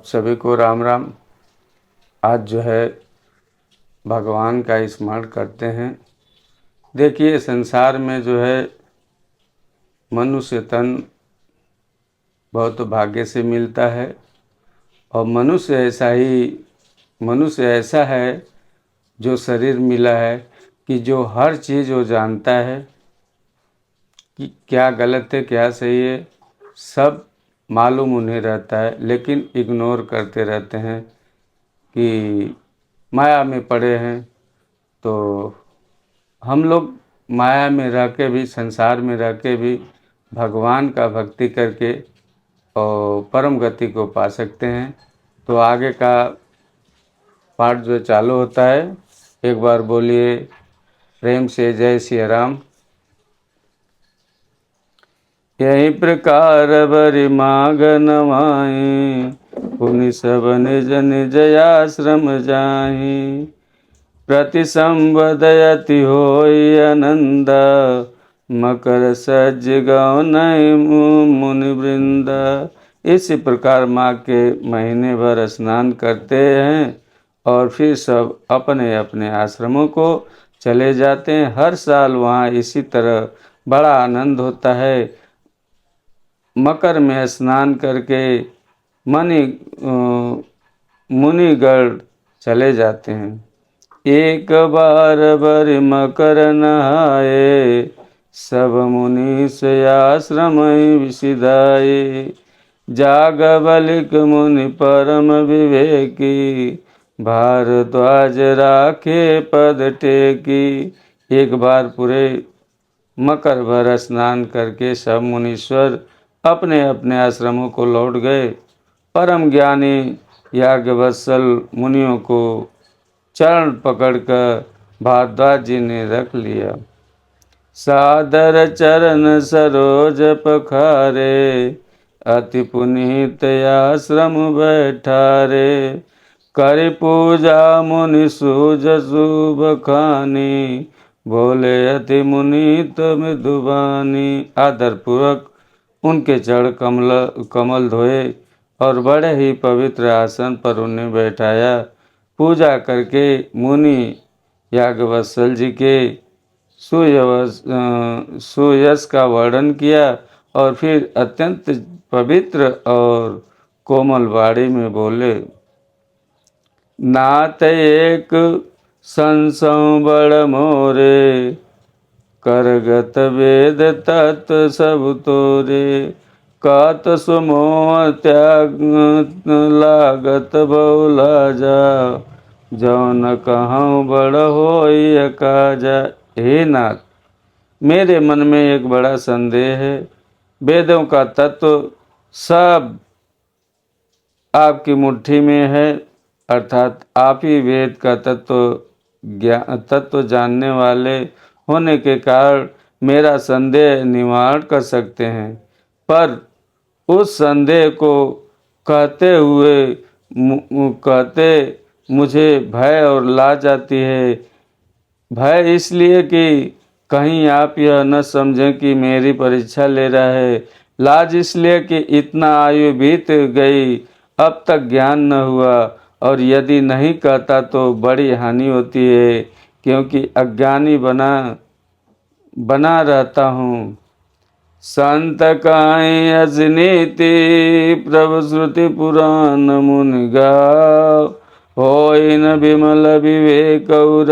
सभी को राम राम। आज जो है भगवान का स्मरण करते हैं। देखिए, संसार में जो है मनुष्य तन बहुत भाग्य से मिलता है और मनुष्य ऐसा है जो शरीर मिला है कि जो हर चीज़ वो जानता है कि क्या गलत है क्या सही है, सब मालूम उन्हें रहता है, लेकिन इग्नोर करते रहते हैं कि माया में पड़े हैं। तो हम लोग माया में रह के भी, संसार में रह के भी भगवान का भक्ति करके और परम गति को पा सकते हैं। तो आगे का पाठ जो चालू होता है, एक बार बोलिए प्रेम से जय श्री राम। यही प्रकार बरि माग नवाई, पुनि सब निज निज आश्रम जाहि। प्रति संवदयति होई आनंद, मकर सज गौ नय मुनि वृंद। इसी प्रकार माघ के महीने भर स्नान करते हैं और फिर सब अपने अपने आश्रमों को चले जाते हैं। हर साल वहाँ इसी तरह बड़ा आनंद होता है। मकर में स्नान करके मुनिगण चले जाते हैं। एक बार बर मकर नहाए, सब मुनि से आश्रम विसिधाए। जाग बलिक मुनि परम विवेकी, भारद्वाज राखे पद टेकी। एक बार पूरे मकर भर स्नान करके सब मुनीश्वर अपने अपने आश्रमों को लौट गए। परम ज्ञानी याज्ञवत्सल मुनियों को चरण पकड़कर भारद्वाज जी ने रख लिया। सादर चरण सरोज पखारे, अति पुनीत आश्रम बैठारे। कर पूजा मुनि सूज शुभ खानी, बोले अति मुनीत मृदुबानी। आदर पूर्वक उनके चरण कमल धोए और बड़े ही पवित्र आसन पर उन्हें बैठाया। पूजा करके मुनि याज्ञवत्सल जी के सुयश का वर्णन किया और फिर अत्यंत पवित्र और कोमल वाणी में बोले। नाथ एक संसंबड़ मोरे, करगत वेद तत्व सब तोरे। कात सुमोह त्याग लागत बहुला जा, जौन कहूँ बड़ होई काजा। हे नाथ, मेरे मन में एक बड़ा संदेह है। वेदों का तत्व सब आपकी मुट्ठी में है, अर्थात आप ही वेद का तत्व जानने वाले होने के कारण मेरा संदेह निवारण कर सकते हैं। पर उस संदेह को कहते मुझे भय और लाज आती है। भय इसलिए कि कहीं आप यह न समझें कि मेरी परीक्षा ले रहा है। लाज इसलिए कि इतना आयु बीत गई, अब तक ज्ञान न हुआ, और यदि नहीं कहता तो बड़ी हानि होती है, क्योंकि अज्ञानी बना रहता हूँ। संत काई अजनीति, प्रभु श्रुति पुराण मुनि गाओ। होई न विमल विवेक उर,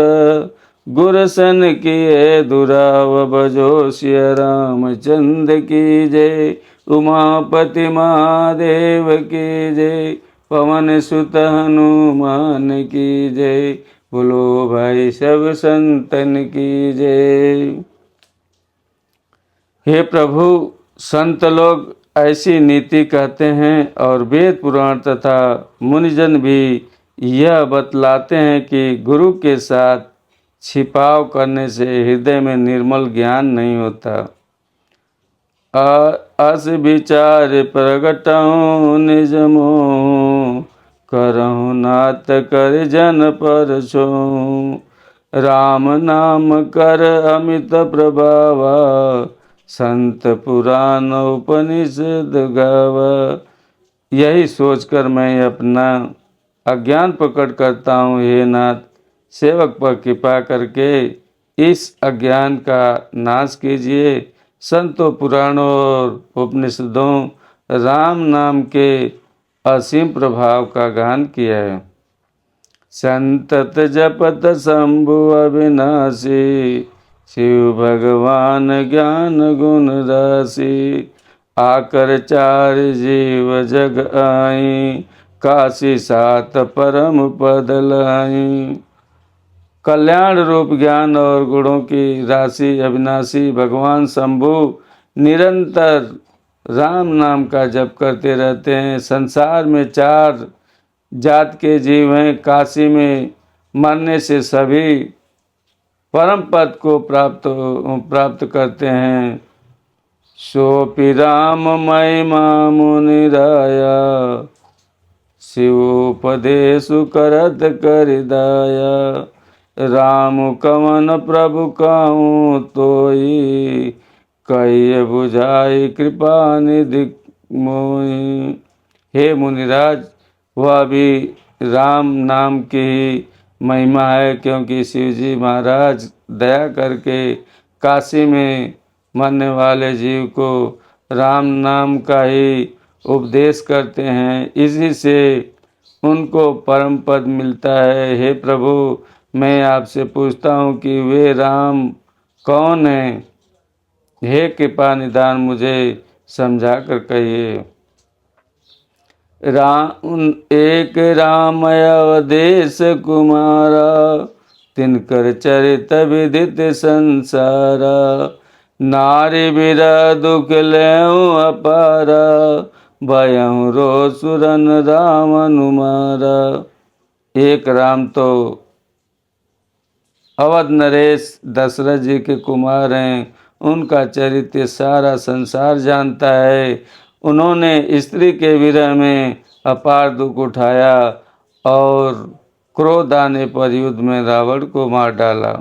गुरसन किए दुराव। बजो सिय रामचंद्र की जय, उमापति महादेव की जय। पवन सुत हनुमान की जय, बोलो भाई सब संतन की जय। हे प्रभु, संत लोग ऐसी नीति कहते हैं और वेद पुराण तथा मुनिजन भी यह बतलाते हैं कि गुरु के साथ छिपाव करने से हृदय में निर्मल ज्ञान नहीं होता। अस विचार प्रगटऊँ निज मोह, करहु नाथ कर जन पर छो। राम नाम कर अमित प्रभावा, संत पुराण उपनिषद गावा। यही सोचकर मैं अपना अज्ञान प्रकट करता हूँ। हे नाथ, सेवक पर कृपा करके इस अज्ञान का नाश कीजिए। संतों, पुराणों और उपनिषदों राम नाम के असीम प्रभाव का गान किया है। संतत जपत शंभु अविनाशी, शिव भगवान ज्ञान गुण राशि। आकर चार जीव जग आई, काशी सात परम पद लाई। कल्याण रूप ज्ञान और गुणों की राशि अविनाशी भगवान शंभु निरंतर राम नाम का जप करते रहते हैं। संसार में चार जात के जीव हैं। काशी में मरने से सभी परम पद को प्राप्त करते हैं। सोपि राम महिमा मुनि राया, शिवोपदेशु करत करि दाया। राम कवन प्रभु कहूँ तोई, कहिए बुझाई कृपा निधि मोई। हे मुनिराज, वह भी राम नाम की ही महिमा है, क्योंकि शिव जी महाराज दया करके काशी में मरने वाले जीव को राम नाम का ही उपदेश करते हैं। इसी से उनको परम पद मिलता है। हे प्रभु, मैं आपसे पूछता हूँ कि वे राम कौन हैं? हे कृपा निदान मुझे समझा कर कहिए। एक राम अवधेश कुमारा, तिनकर चरित विदित संसारा। नारी बिरह दुख लेऊं अपारा, भयहु रो सुरन राम अनुमारा। एक राम तो अवध नरेश दशरथ जी के कुमार हैं। उनका चरित्र सारा संसार जानता है। उन्होंने स्त्री के विरह में अपार दुख उठाया और क्रोध आने पर युद्ध में रावण को मार डाला।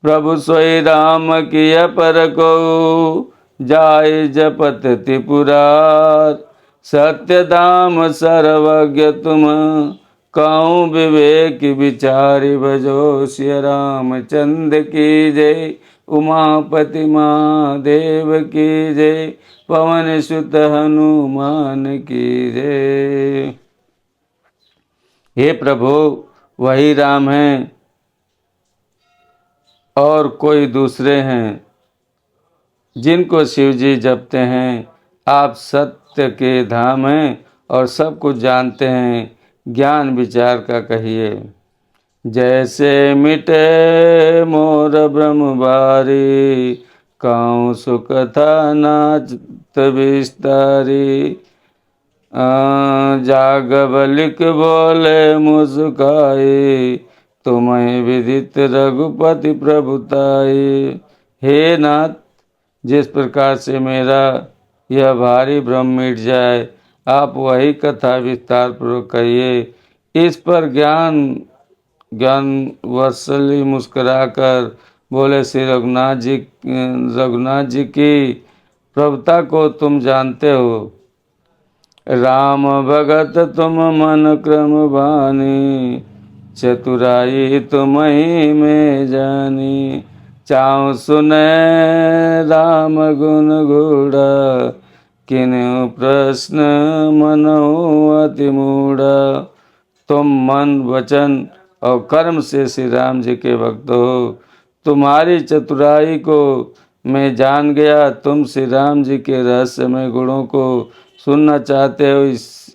प्रभु सोई राम किया पर को, जाय जपत त्रिपुरार। सत्य धाम सर्वज्ञ तुम, कहूँ विवेक विचारि भजो। सिया रामचंद्र की जय, उमापति महादेव की जय। पवन सुत हनुमान की जय। हे प्रभु, वही राम हैं और कोई दूसरे हैं जिनको शिव जी जपते हैं। आप सत्य के धाम हैं और सब कुछ जानते हैं। ज्ञान विचार का कहिए। जैसे मिटे मोर ब्रह्म बारी, कहूँ सुकथा नाचत विस्तारी। जागबलिक बोले मुस्काई, तुम्हें विदित रघुपति प्रभुताई। हे नाथ, जिस प्रकार से मेरा यह भारी भ्रम मिट जाए, आप वही कथा विस्तार पूर्वक कहिए। इस पर ज्ञान वत्सली मुस्कुराकर बोले, श्री रघुनाथ जी की प्रभुता को तुम जानते हो। राम भगत तुम मन क्रम बानी, चतुराई तुम्हीं में जानी। चाहूँ सुने राम गुण गुड़ा, किन्हु प्रश्न मनहु अति मूढ़ा। तुम मन वचन और कर्म से श्री राम जी के भक्त हो। तुम्हारी चतुराई को मैं जान गया। तुम श्री राम जी के रहस्यमय गुणों को सुनना चाहते हो,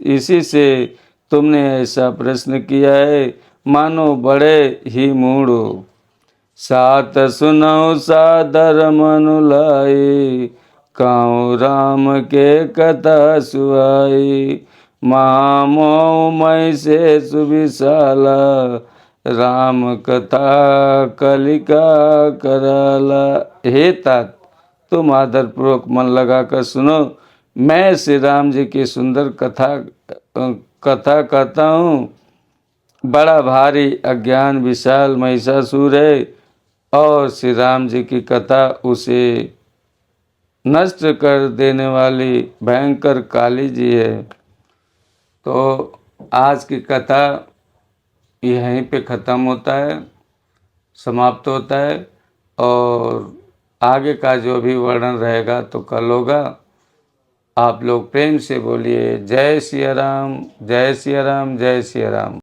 इसी से तुमने ऐसा प्रश्न किया है, मानो बड़े ही मूढ़ हो। सात सुनौ सादर मनु लाई, कहूँ राम के कथा सुहाई। महामोह मई से सुविशाला, राम कथा कलिका कराला। हे तात, तुम आदरपूर्वक मन लगाकर सुनो। मैं श्री राम जी की सुंदर कथा कहता हूँ। बड़ा भारी अज्ञान विशाल महिषासुर है और श्री राम जी की कथा उसे नष्ट कर देने वाली भयंकर काली जी है। तो आज की कथा यहीं पे ख़त्म होता है, समाप्त होता है, और आगे का जो भी वर्णन रहेगा तो कल होगा। आप लोग प्रेम से बोलिए जय सिया राम, जय सिया राम, जय सिया राम।